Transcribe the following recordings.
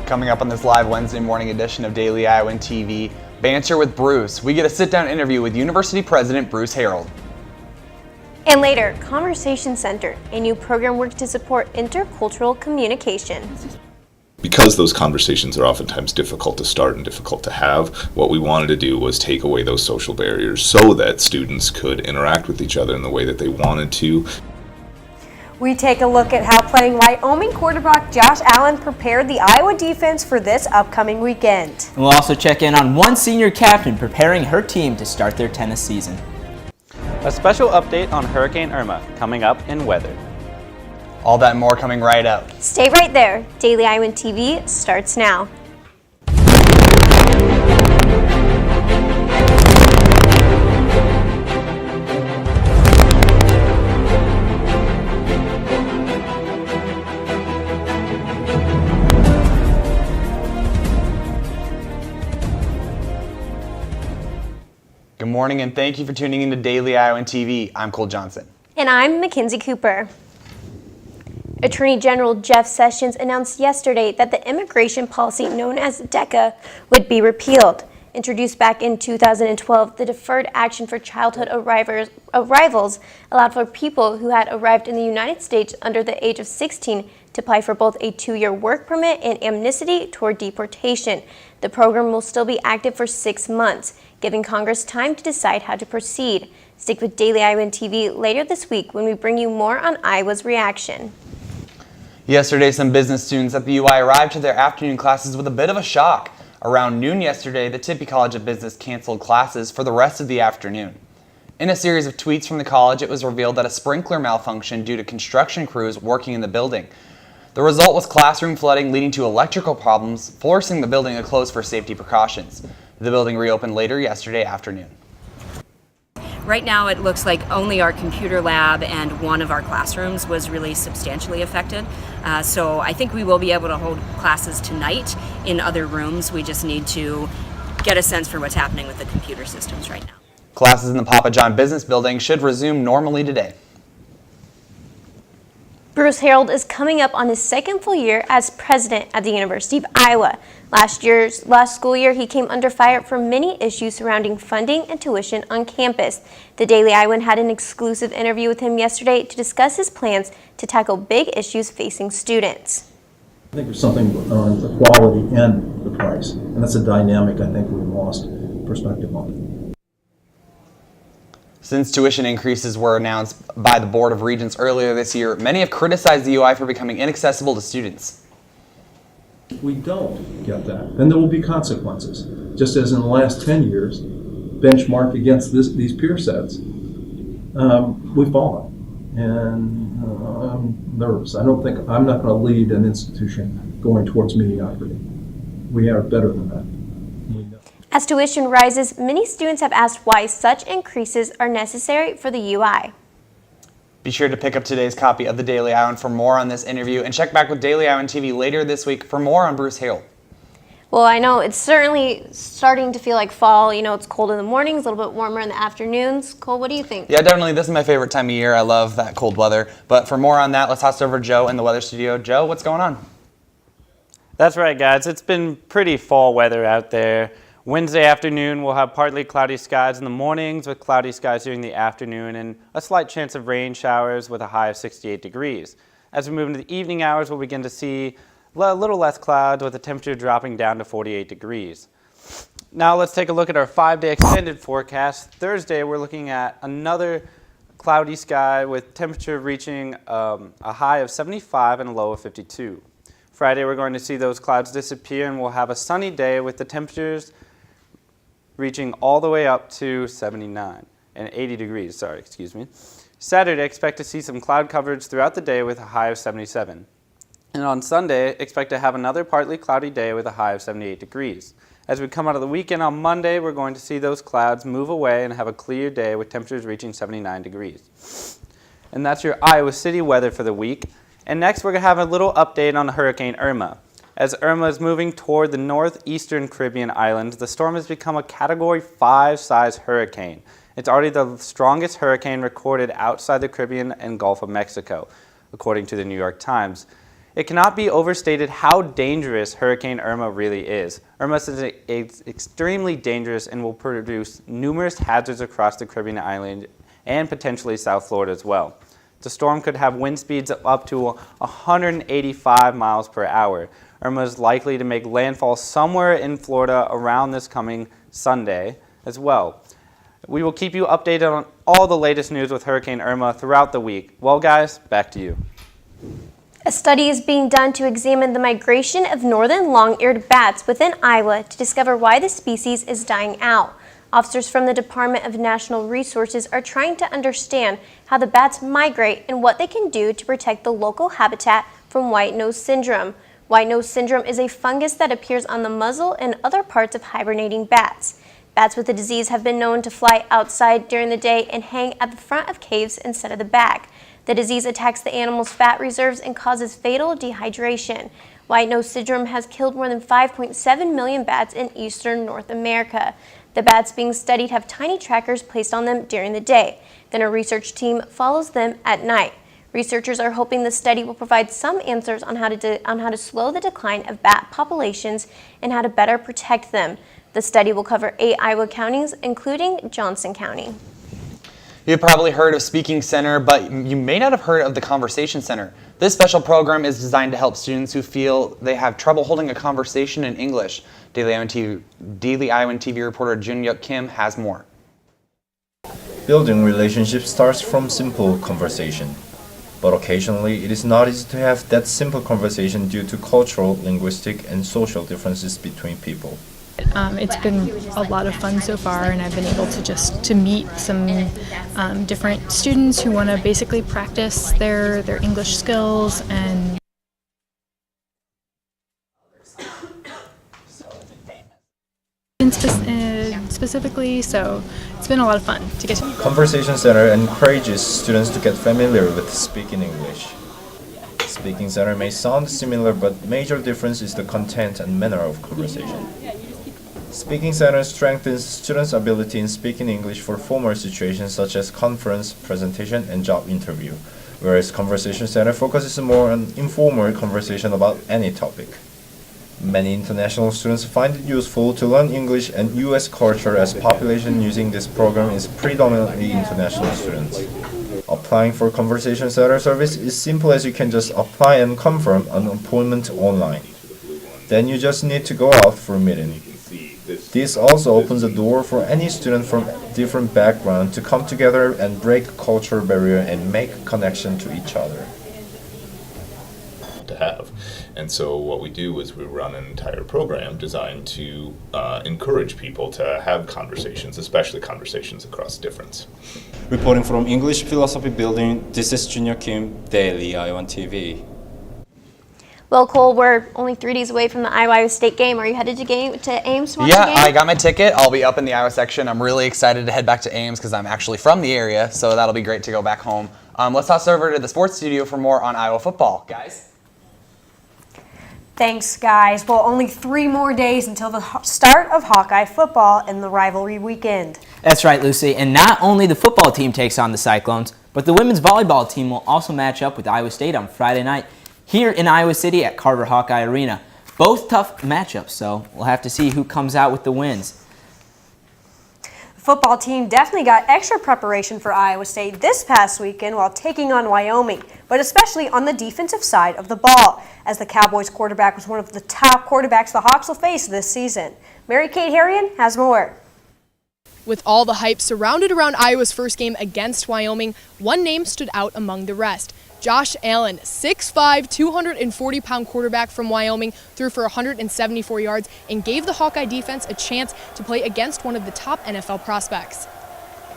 Coming up on this live Wednesday morning edition of Daily Iowan TV, Banter with Bruce. We get a sit-down interview with University President Bruce Harold. And later, Conversation Center, a new program works to support intercultural communication. Because those conversations are oftentimes difficult to start and difficult to have, what we wanted to do was take away those social barriers so that students could interact with each other in the way that they wanted to. We take a look at how playing Wyoming quarterback Josh Allen prepared the Iowa defense for this upcoming weekend. And we'll also check in on one senior captain preparing her team to start their tennis season. A special update on Hurricane Irma coming up in weather. All that and more coming right up. Stay right there. Daily Iowan TV starts now. Good morning and thank you for tuning in to Daily Iowan TV. I'm Cole Johnson. And I'm Mackenzie Cooper. Attorney General Jeff Sessions announced yesterday that the immigration policy known as DACA would be repealed. Introduced back in 2012, the Deferred Action for Childhood Arrivals allowed for people who had arrived in the United States under the age of 16 to apply for both a 2-year work permit and amnesty toward deportation. The program will still be active for 6 months, giving Congress time to decide how to proceed. Stick with Daily Iowan TV later this week when we bring you more on Iowa's reaction. Yesterday, some business students at the UI arrived to their afternoon classes with a bit of a shock. Around noon yesterday, the Tippie College of Business canceled classes for the rest of the afternoon. In a series of tweets from the college, it was revealed that a sprinkler malfunctioned due to construction crews working in the building. The result was classroom flooding leading to electrical problems, forcing the building to close for safety precautions. The building reopened later yesterday afternoon. Right now it looks like only our computer lab and one of our classrooms was really substantially affected. So I think we will be able to hold classes tonight in other rooms. We just need to get a sense for what's happening with the computer systems right now. Classes in the Papa John Business Building should resume normally today. Bruce Harold is coming up on his second full year as president at the University of Iowa. Last school year, he came under fire for many issues surrounding funding and tuition on campus. The Daily Iowan had an exclusive interview with him yesterday to discuss his plans to tackle big issues facing students. I think there's something on the quality and the price, and that's a dynamic I think we've lost perspective on. Since tuition increases were announced by the Board of Regents earlier this year, many have criticized the UI for becoming inaccessible to students. If we don't get that, then there will be consequences. Just as in the last 10 years, benchmarked against these peer sets, we've fallen. And I'm nervous. I'm not going to lead an institution going towards mediocrity. We are better than that. As tuition rises, many students have asked why such increases are necessary for the UI. Be sure to pick up today's copy of the Daily Iowan for more on this interview and check back with Daily Iowan TV later this week for more on Bruce Harold. Well, I know it's certainly starting to feel like fall. You know, it's cold in the mornings, a little bit warmer in the afternoons. Cole, what do you think? Yeah, definitely. This is my favorite time of year. I love that cold weather. But for more on that, let's toss it over to Joe in the weather studio. Joe, what's going on? That's right, guys. It's been pretty fall weather out there. Wednesday afternoon, we'll have partly cloudy skies in the mornings with cloudy skies during the afternoon and a slight chance of rain showers with a high of 68 degrees. As we move into the evening hours, we'll begin to see a little less clouds with the temperature dropping down to 48 degrees. Now let's take a look at our 5-day extended forecast. Thursday, we're looking at another cloudy sky with temperature reaching a high of 75 and a low of 52. Friday, we're going to see those clouds disappear and we'll have a sunny day with the temperatures reaching all the way up to 79 and 80 degrees, Saturday, expect to see some cloud coverage throughout the day with a high of 77. And on Sunday, expect to have another partly cloudy day with a high of 78 degrees. As we come out of the weekend on Monday, we're going to see those clouds move away and have a clear day with temperatures reaching 79 degrees. And that's your Iowa City weather for the week. And next, we're going to have a little update on Hurricane Irma. As Irma is moving toward the northeastern Caribbean islands, the storm has become a Category 5 size hurricane. It's already the strongest hurricane recorded outside the Caribbean and Gulf of Mexico, according to the New York Times. It cannot be overstated how dangerous Hurricane Irma really is. Irma is extremely dangerous and will produce numerous hazards across the Caribbean island and potentially South Florida as well. The storm could have wind speeds of up to 185 miles per hour. Irma is likely to make landfall somewhere in Florida around this coming Sunday as well. We will keep you updated on all the latest news with Hurricane Irma throughout the week. Well, guys, back to you. A study is being done to examine the migration of northern long-eared bats within Iowa to discover why the species is dying out. Officers from the Department of Natural Resources are trying to understand how the bats migrate and what they can do to protect the local habitat from white-nose syndrome. White-nose syndrome is a fungus that appears on the muzzle and other parts of hibernating bats. Bats with the disease have been known to fly outside during the day and hang at the front of caves instead of the back. The disease attacks the animal's fat reserves and causes fatal dehydration. White-nose syndrome has killed more than 5.7 million bats in eastern North America. The bats being studied have tiny trackers placed on them during the day. Then a research team follows them at night. Researchers are hoping the study will provide some answers on how to slow the decline of bat populations and how to better protect them. The study will cover 8 Iowa counties, including Johnson County. You've probably heard of Speaking Center, but you may not have heard of the Conversation Center. This special program is designed to help students who feel they have trouble holding a conversation in English. Daily Iowan TV reporter Jun-Yuk Kim has more. Building relationships starts from simple conversation. But occasionally, it is not easy to have that simple conversation due to cultural, linguistic, and social differences between people. It's been a lot of fun so far, and I've been able to meet some different students who want to basically practice their English skills and specifically, so it's been a lot of fun to get to. Conversation Center encourages students to get familiar with speaking English. Speaking Center may sound similar, but major difference is the content and manner of conversation. Speaking Center strengthens students' ability in speaking English for formal situations such as conference, presentation, and job interview, whereas Conversation Center focuses more on informal conversation about any topic. Many international students find it useful to learn English and U.S. culture, as population using this program is predominantly international students. Applying for Conversation Center service is simple, as you can just apply and confirm an appointment online. Then you just need to go out for a meeting. This also opens the door for any student from different background to come together and break cultural barrier and make connection to each other. To have. And so what we do is we run an entire program designed to encourage people to have conversations, especially conversations across difference. Reporting from English Philosophy Building, this is Junior Kim, Daily Iowan TV. Well, Cole, we're only 3 days away from the Iowa State game. Are you headed to Ames to watch the game? Yeah, I got my ticket. I'll be up in the Iowa section. I'm really excited to head back to Ames because I'm actually from the area, so that'll be great to go back home. Let's toss over to the sports studio for more on Iowa football. Guys? Thanks, guys. Well, only 3 more days until the start of Hawkeye football and the rivalry weekend. That's right, Lucy. And not only the football team takes on the Cyclones, but the women's volleyball team will also match up with Iowa State on Friday night here in Iowa City at Carver Hawkeye Arena. Both tough matchups, so we'll have to see who comes out with the wins. The football team definitely got extra preparation for Iowa State this past weekend while taking on Wyoming, but especially on the defensive side of the ball, as the Cowboys quarterback was one of the top quarterbacks the Hawks will face this season. Mary Kate Harrion has more. With all the hype surrounded around Iowa's first game against Wyoming, one name stood out among the rest. Josh Allen, 6'5", 240-pound quarterback from Wyoming, threw for 174 yards and gave the Hawkeye defense a chance to play against one of the top NFL prospects.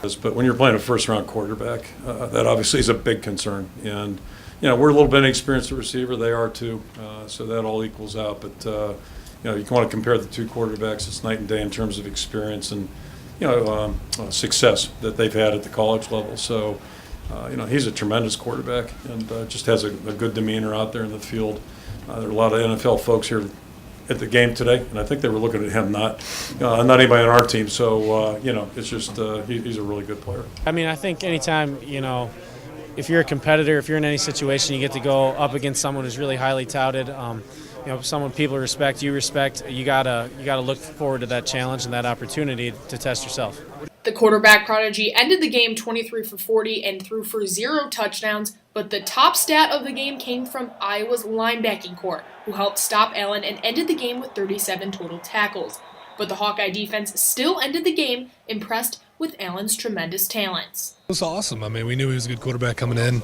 But when you're playing a first-round quarterback, that obviously is a big concern. And, we're a little bit inexperienced receiver. They are too. So that all equals out. But, you want to compare the two quarterbacks. It's night and day in terms of experience and, success that they've had at the college level. So, he's a tremendous quarterback and just has a good demeanor out there in the field. There are a lot of NFL folks here at the game today, and I think they were looking at him, not anybody on our team. So, it's just he's a really good player. I mean, I think anytime, if you're a competitor, if you're in any situation, you get to go up against someone who's really highly touted. Someone people respect, you respect. You gotta look forward to that challenge and that opportunity to test yourself. The quarterback prodigy ended the game 23 for 40 and threw for 0 touchdowns, but the top stat of the game came from Iowa's linebacking core, who helped stop Allen and ended the game with 37 total tackles. But the Hawkeye defense still ended the game impressed with Allen's tremendous talents. It was awesome. I mean, we knew he was a good quarterback coming in,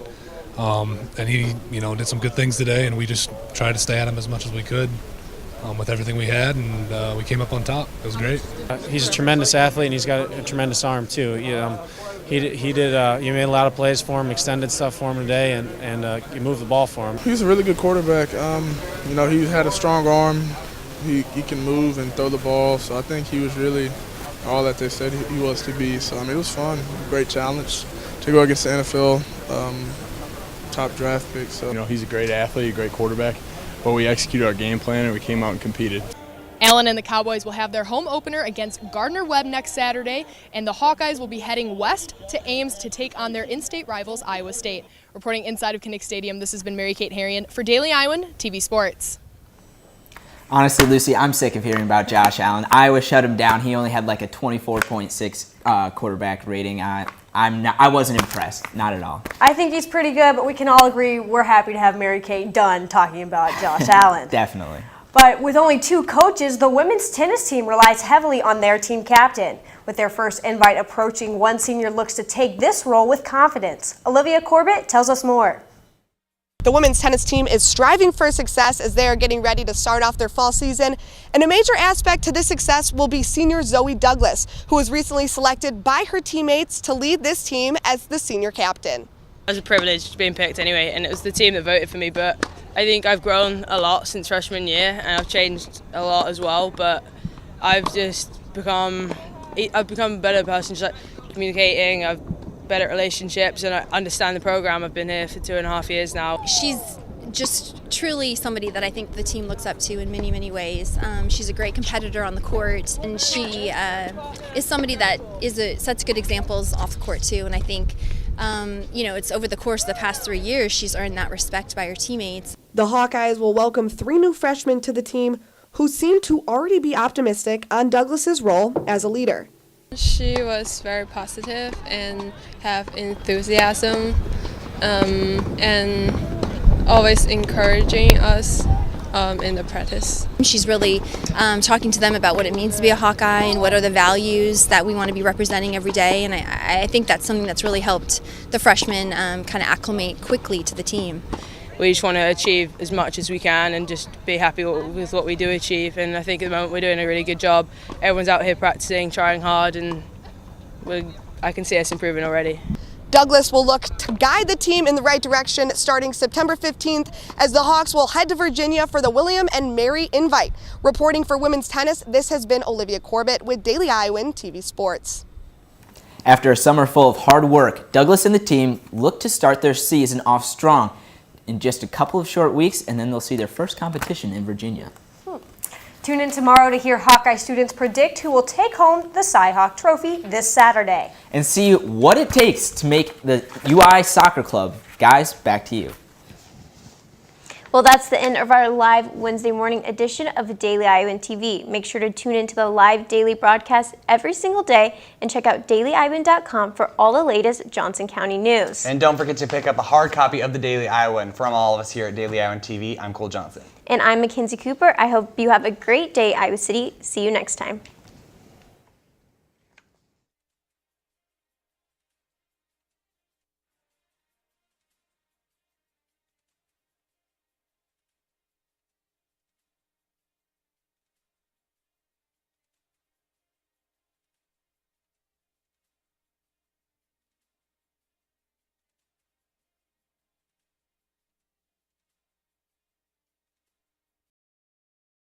and he, did some good things today, and we just tried to stay at him as much as we could with everything we had, and we came up on top. It was great. He's a tremendous athlete, and he's got a tremendous arm too. He made a lot of plays for him, extended stuff for him today, and he moved the ball for him. He was a really good quarterback. He had a strong arm. He can move and throw the ball, so I think he was really all that they said he was to be. So, it was fun, great challenge to go against the NFL top draft pick. So. He's a great athlete, a great quarterback, but we executed our game plan and we came out and competed. Allen and the Cowboys will have their home opener against Gardner-Webb next Saturday, and the Hawkeyes will be heading west to Ames to take on their in-state rivals, Iowa State. Reporting inside of Kinnick Stadium, this has been Mary Kate Harrion for Daily Iowan TV Sports. Honestly, Lucy, I'm sick of hearing about Josh Allen. Iowa shut him down. He only had like a 24.6 quarterback rating. I wasn't impressed, not at all. I think he's pretty good, but we can all agree we're happy to have Mary Kate done talking about Josh Allen. Definitely. But with only 2 coaches, the women's tennis team relies heavily on their team captain. With their first invite approaching, one senior looks to take this role with confidence. Olivia Corbett tells us more. The women's tennis team is striving for success as they are getting ready to start off their fall season. And a major aspect to this success will be senior Zoe Douglas, who was recently selected by her teammates to lead this team as the senior captain. It was a privilege being picked anyway, and it was the team that voted for me, but I think I've grown a lot since freshman year and I've changed a lot as well, but I've just become a better person, just like communicating, I've better relationships, and I understand the program. I've been here for 2.5 years now. She's just truly somebody that I think the team looks up to in many, many ways. She's a great competitor on the court, and she is somebody that sets good examples off the court too, and I think it's over the course of the past 3 years she's earned that respect by her teammates. The Hawkeyes will welcome 3 new freshmen to the team who seem to already be optimistic on Douglas's role as a leader. She was very positive and have enthusiasm and always encouraging us in the practice. She's really talking to them about what it means to be a Hawkeye and what are the values that we want to be representing every day, and I think that's something that's really helped the freshmen kind of acclimate quickly to the team. We just want to achieve as much as we can and just be happy with what we do achieve, and I think at the moment we're doing a really good job. Everyone's out here practicing, trying hard, and I can see us improving already. Douglas will look to guide the team in the right direction starting September 15th as the Hawks will head to Virginia for the William and Mary Invite. Reporting for women's tennis, this has been Olivia Corbett with Daily Iowan TV Sports. After a summer full of hard work, Douglas and the team look to start their season off strong in just a couple of short weeks, and then they'll see their first competition in Virginia. Tune in tomorrow to hear Hawkeye students predict who will take home the Cy-Hawk Trophy this Saturday. And see what it takes to make the UI Soccer Club. Guys, back to you. Well, that's the end of our live Wednesday morning edition of Daily Iowan TV. Make sure to tune into the live daily broadcast every single day and check out dailyiowan.com for all the latest Johnson County news. And don't forget to pick up a hard copy of the Daily Iowan. From all of us here at Daily Iowan TV, I'm Cole Johnson. And I'm Mackenzie Cooper. I hope you have a great day, Iowa City. See you next time.